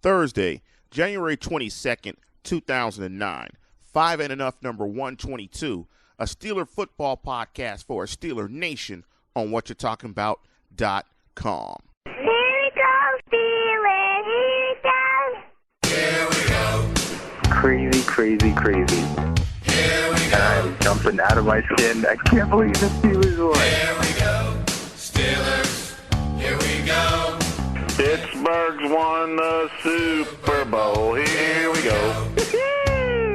Thursday, January 22nd, 2009. 5 Ain't Enough, number 122. A Steeler football podcast for a Steeler Nation on whatyou'retalkingabout.com. Here we go, Steelers. Here we go. Crazy. Here we go. I'm jumping out of my skin. I can't believe the Steelers won. Here we go, Steelers. Here we go. Pittsburgh's won the Super Bowl. Here we go. Here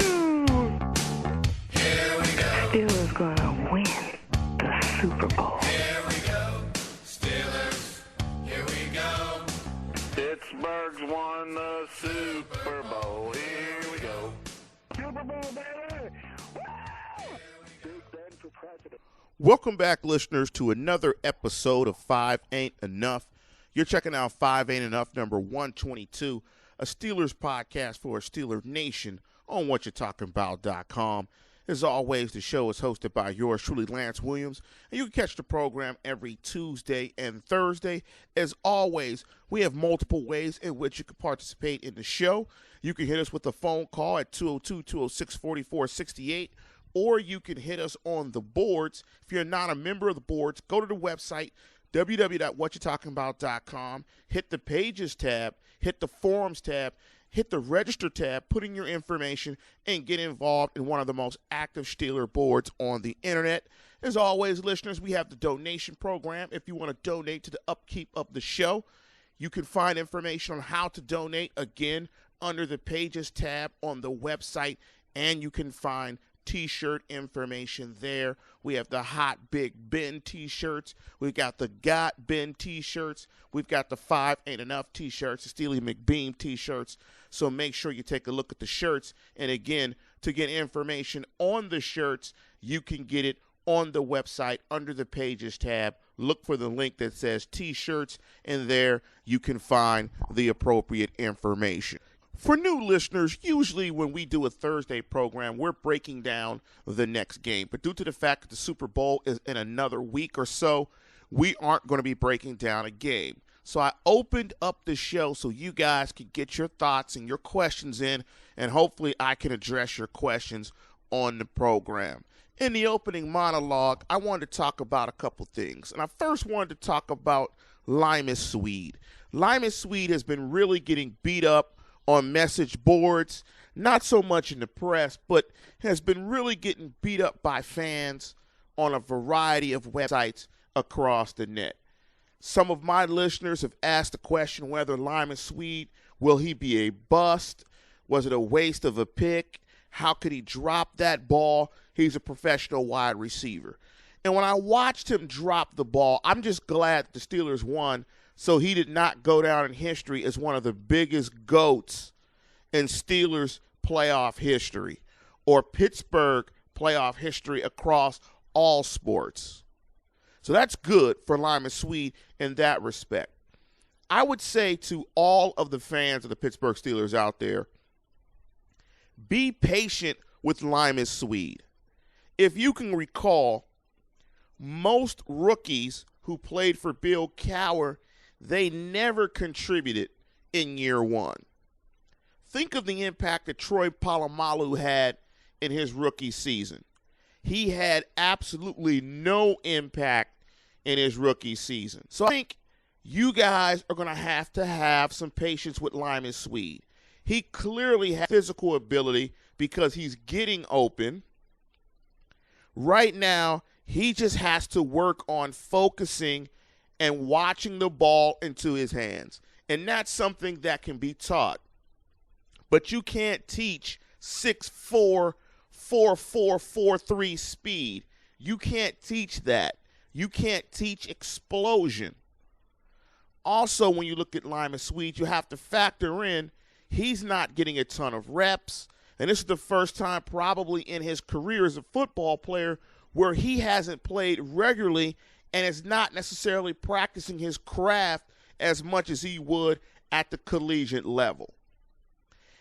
we go. Steelers gonna win the Super Bowl. Here we go, Steelers. Here we go. Pittsburgh's won the Super Bowl. Here we go. Super Bowl, baby! Big Ben for president. Welcome back, listeners, to another episode of 5 Ain't Enough. You're checking out 5 Ain't Enough, number 122, a Steelers podcast for a Steeler Nation on whatyou'retalkingabout.com. As always, the show is hosted by yours truly, Lance Williams, and you can catch the program every Tuesday and Thursday. As always, we have multiple ways in which you can participate in the show. You can hit us with a phone call at 202-206-4468, or you can hit us on the boards. If you're not a member of the boards, go to the website, www.whatyou'retalkingabout.com, hit the Pages tab, hit the Forums tab, hit the Register tab, put in your information, and get involved in one of the most active Steeler boards on the internet. As always, listeners, we have the donation program. If you want to donate to the upkeep of the show, you can find information on how to donate, again, under the Pages tab on the website, and you can find T-shirt information there. We have the Hot Big Ben T-shirts. We've got the Got Ben T-shirts. We've got the 5 Ain't Enough T-shirts, the Steely McBeam T-shirts. So make sure you take a look at the shirts. And again, to get information on the shirts, you can get it on the website under the Pages tab. Look for the link that says T-shirts, and there you can find the appropriate information. For new listeners, usually when we do a Thursday program, we're breaking down the next game. But due to the fact that the Super Bowl is in another week or so, we aren't going to be breaking down a game. So I opened up the show so you guys could get your thoughts and your questions in, and hopefully I can address your questions on the program. In the opening monologue, I wanted to talk about a couple things. And I first wanted to talk about Limas Sweed. Limas Sweed has been really getting beat up on message boards, not so much in the press, but has been really getting beat up by fans on a variety of websites across the net. Some of my listeners have asked the question whether Limas Sweed, will he be a bust? Was it a waste of a pick? How could he drop that ball? He's a professional wide receiver. And when I watched him drop the ball, I'm just glad the Steelers won, so he did not go down in history as one of the biggest GOATs in Steelers playoff history or Pittsburgh playoff history across all sports. So that's good for Limas Sweed in that respect. I would say to all of the fans of the Pittsburgh Steelers out there, be patient with Limas Sweed. If you can recall, most rookies who played for Bill Cowher, they never contributed in year one. Think of the impact that Troy Polamalu had in his rookie season. He had absolutely no impact in his rookie season. So I think you guys are going to have some patience with Limas Sweed. He clearly has physical ability because he's getting open. Right now, he just has to work on focusing and watching the ball into his hands. And that's something that can be taught. But you can't teach 6'4", 4'4", 4'3" speed. You can't teach that. You can't teach explosion. Also, when you look at Limas Sweed, you have to factor in he's not getting a ton of reps. And this is the first time probably in his career as a football player where he hasn't played regularly and is not necessarily practicing his craft as much as he would at the collegiate level.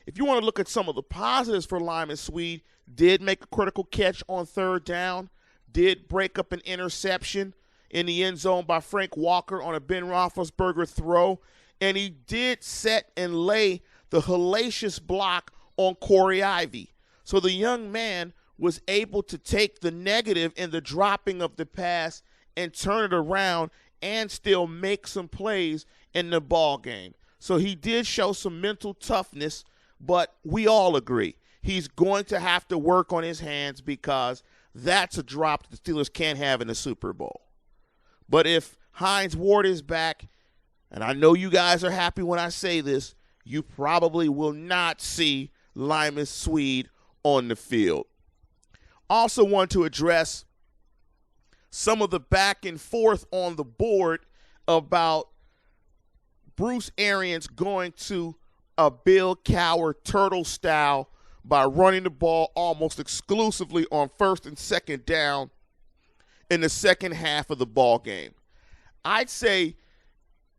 If you want to look at some of the positives for Limas Sweed, did make a critical catch on third down, did break up an interception in the end zone by Frank Walker on a Ben Roethlisberger throw, and he did set and lay the hellacious block on Corey Ivy. So the young man was able to take the negative in the dropping of the pass and turn it around and still make some plays in the ball game. So he did show some mental toughness, but we all agree he's going to have to work on his hands because that's a drop the Steelers can't have in the Super Bowl. But if Hines Ward is back, and I know you guys are happy when I say this, you probably will not see Limas Sweed on the field. Also want to address some of the back and forth on the board about Bruce Arians going to a Bill Cowher turtle style by running the ball almost exclusively on first and second down in the second half of the ball game. I'd say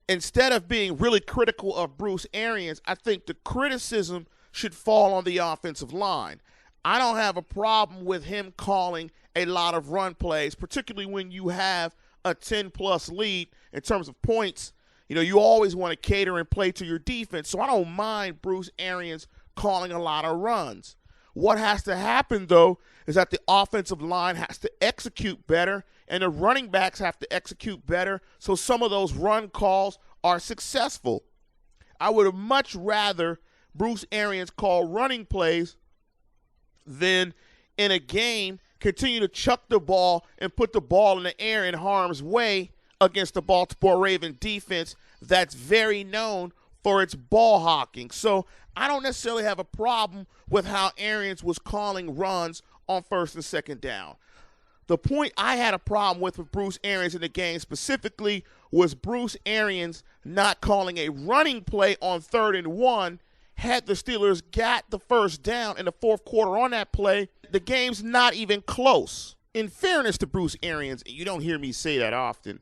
instead of being really critical of Bruce Arians, I think the criticism should fall on the offensive line. I don't have a problem with him calling a lot of run plays, particularly when you have a 10-plus lead in terms of points. You know, you always want to cater and play to your defense, so I don't mind Bruce Arians calling a lot of runs. What has to happen, though, is that the offensive line has to execute better, and the running backs have to execute better, so some of those run calls are successful. I would have much rather Bruce Arians call running plays than in a game continue to chuck the ball and put the ball in the air in harm's way against the Baltimore Ravens defense that's very known for its ball hawking. So I don't necessarily have a problem with how Arians was calling runs on first and second down. The point I had a problem with Bruce Arians in the game specifically was Bruce Arians not calling a running play on 3rd and 1. Had the Steelers got the first down in the fourth quarter on that play, the game's not even close. In fairness to Bruce Arians, you don't hear me say that often,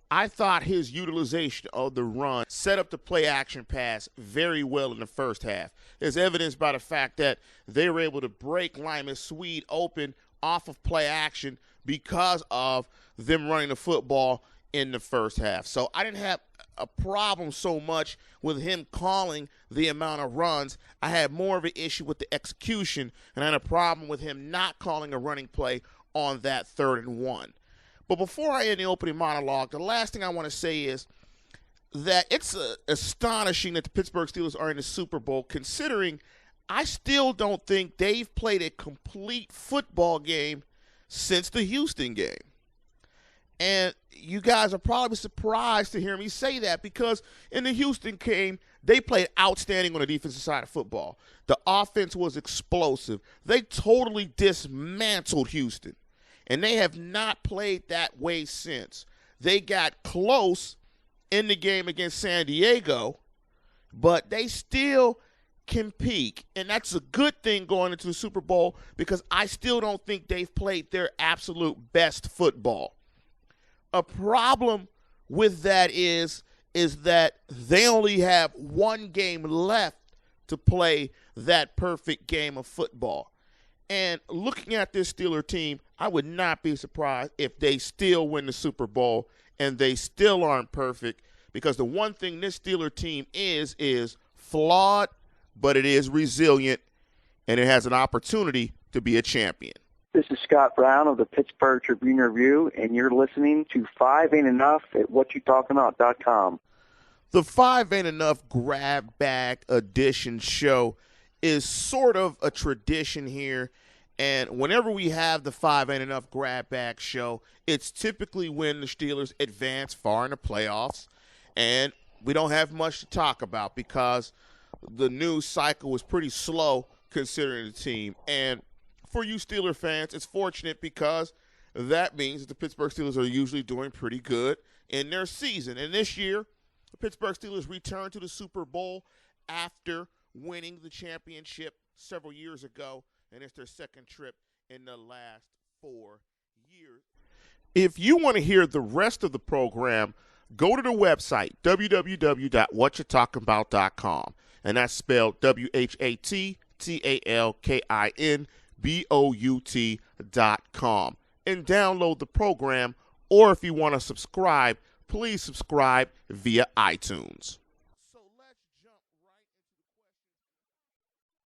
I thought his utilization of the run set up the play action pass very well in the first half. There's evidenced by the fact that they were able to break Limas Sweed open off of play action because of them running the football in the first half. So I didn't have a problem so much with him calling the amount of runs. I had more of an issue with the execution, and I had a problem with him not calling a running play on that 3rd and 1. But before I end the opening monologue, the last thing I want to say is that it's astonishing that the Pittsburgh Steelers are in the Super Bowl, considering I still don't think they've played a complete football game since the Houston game. And you guys are probably surprised to hear me say that because in the Houston game, they played outstanding on the defensive side of football. The offense was explosive. They totally dismantled Houston, and they have not played that way since. They got close in the game against San Diego, but they still can peak, and that's a good thing going into the Super Bowl because I still don't think they've played their absolute best football. A problem with that is that they only have one game left to play that perfect game of football. And looking at this Steeler team, I would not be surprised if they still win the Super Bowl and they still aren't perfect, because the one thing this Steeler team is flawed, but it is resilient, and it has an opportunity to be a champion. This is Scott Brown of the Pittsburgh Tribune-Review, and you're listening to 5 Ain't Enough at whatyoutalkingabout.com. The 5 Ain't Enough Grab Bag Edition show is sort of a tradition here, and whenever we have the 5 Ain't Enough Grab Bag show, it's typically when the Steelers advance far in the playoffs, and we don't have much to talk about because the news cycle was pretty slow considering the team. And for you Steeler fans, it's fortunate because that means that the Pittsburgh Steelers are usually doing pretty good in their season. And this year, the Pittsburgh Steelers returned to the Super Bowl after winning the championship several years ago, and it's their second trip in the last 4 years. If you want to hear the rest of the program, go to the website, www.whatyoutalkingabout.com, and that's spelled WHATTALKINBOUT.com, and download the program, or if you want to subscribe, please subscribe via iTunes.